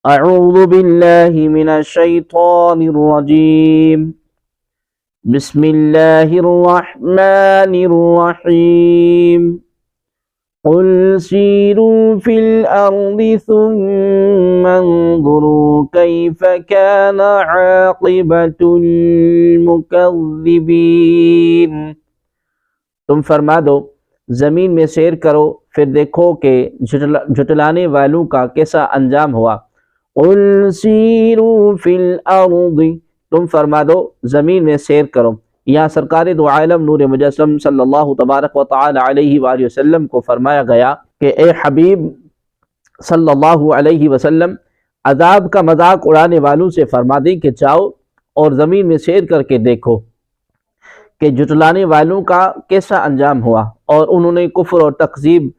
اعوذ باللہ من الشیطان الرجیم بسم اللہ الرحمن الرحیم قل سیروا فی الارض ثم انظروا کیف کان عاقبۃ المکذبین۔ تم فرما دو زمین میں سیر کرو پھر دیکھو کہ جھٹلانے والوں کا کیسا انجام ہوا۔ قل سیروا فی الارض، تم فرما دو زمین میں سیر کرو۔ یہاں سرکار دو عالم نور مجسم صلی اللہ تبارک و تعالی علیہ وآلہ وسلم کو فرمایا گیا کہ اے حبیب صلی اللہ علیہ وسلم، عذاب کا مذاق اڑانے والوں سے فرما دیں کہ جاؤ اور زمین میں سیر کر کے دیکھو کہ جھٹلانے والوں کا کیسا انجام ہوا اور انہوں نے کفر اور تکذیب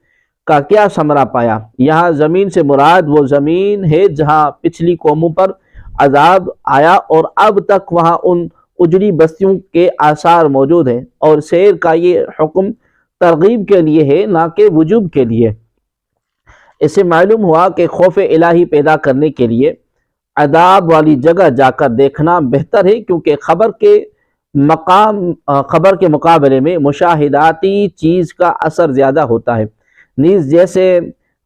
کا کیا ثمرہ پایا۔ یہاں زمین سے مراد وہ زمین ہے جہاں پچھلی قوموں پر عذاب آیا اور اب تک وہاں ان اجڑی بستیوں کے آثار موجود ہیں، اور سیر کا یہ حکم ترغیب کے لیے ہے نہ کہ وجوب کے لیے۔ اس سے معلوم ہوا کہ خوف الہی پیدا کرنے کے لیے عذاب والی جگہ جا کر دیکھنا بہتر ہے، کیونکہ خبر کے مقابلے میں مشاہداتی چیز کا اثر زیادہ ہوتا ہے۔ نیز جیسے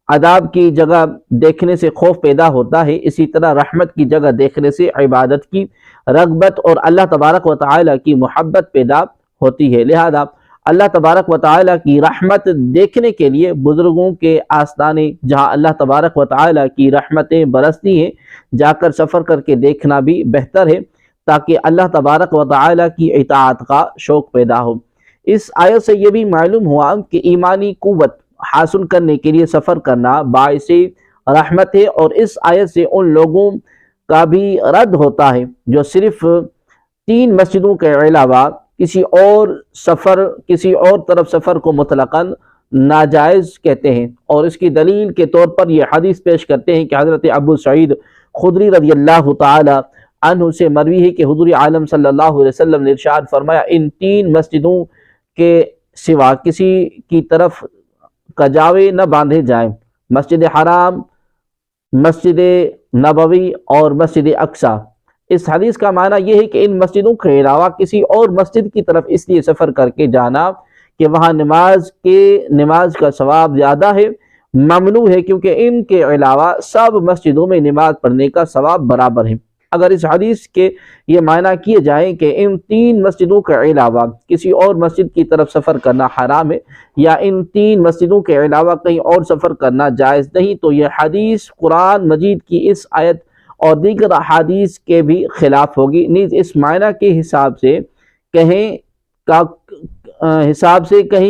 عذاب کی جگہ دیکھنے سے خوف پیدا ہوتا ہے، اسی طرح رحمت کی جگہ دیکھنے سے عبادت کی رغبت اور اللہ تبارک و تعالی کی محبت پیدا ہوتی ہے۔ لہذا اللہ تبارک و تعالی کی رحمت دیکھنے کے لیے بزرگوں کے آستانے جہاں اللہ تبارک و تعالی کی رحمتیں برستی ہیں جا کر سفر کر کے دیکھنا بھی بہتر ہے، تاکہ اللہ تبارک و تعالی کی اطاعت کا شوق پیدا ہو۔ اس آیت سے یہ بھی معلوم ہوا کہ ایمانی قوت حاصل کرنے کے لیے سفر کرنا باعث رحمت ہے، اور اس آیت سے ان لوگوں کا بھی رد ہوتا ہے جو صرف 3 مسجدوں کے علاوہ کسی اور طرف سفر کو مطلقاً ناجائز کہتے ہیں، اور اس کی دلیل کے طور پر یہ حدیث پیش کرتے ہیں کہ حضرت ابو سعید خدری رضی اللہ تعالی عنہ سے مروی ہے کہ حضور عالم صلی اللہ علیہ وسلم نے ارشاد فرمایا، ان 3 مسجدوں کے سوا کسی کی طرف کجاوے نہ باندھے جائیں، مسجد حرام، مسجد نبوی اور مسجد اقصی۔ اس حدیث کا معنی یہ ہے کہ ان مسجدوں کے علاوہ کسی اور مسجد کی طرف اس لیے سفر کر کے جانا کہ وہاں نماز کا ثواب زیادہ ہے، ممنوع ہے، کیونکہ ان کے علاوہ سب مسجدوں میں نماز پڑھنے کا ثواب برابر ہے۔ اگر اس حدیث کے یہ معنی کیے جائیں کہ ان 3 مسجدوں کے علاوہ کسی اور مسجد کی طرف سفر کرنا حرام ہے، یا ان 3 مسجدوں کے علاوہ کہیں اور سفر کرنا جائز نہیں، تو یہ حدیث قرآن مجید کی اس آیت اور دیگر احادیث کے بھی خلاف ہوگی۔ نیز اس معنی کے حساب سے کہیں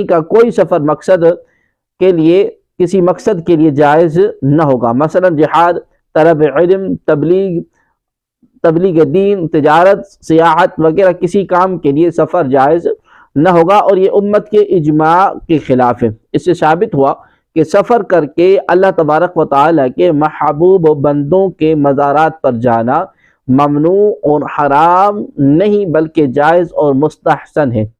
کا کوئی سفر کسی مقصد کے لیے جائز نہ ہوگا، مثلا جہاد، طلب علم، تبلیغ دین، تجارت، سیاحت وغیرہ کسی کام کے لیے سفر جائز نہ ہوگا، اور یہ امت کے اجماع کے خلاف ہے۔ اس سے ثابت ہوا کہ سفر کر کے اللہ تبارک و تعالی کے محبوب بندوں کے مزارات پر جانا ممنوع اور حرام نہیں بلکہ جائز اور مستحسن ہے۔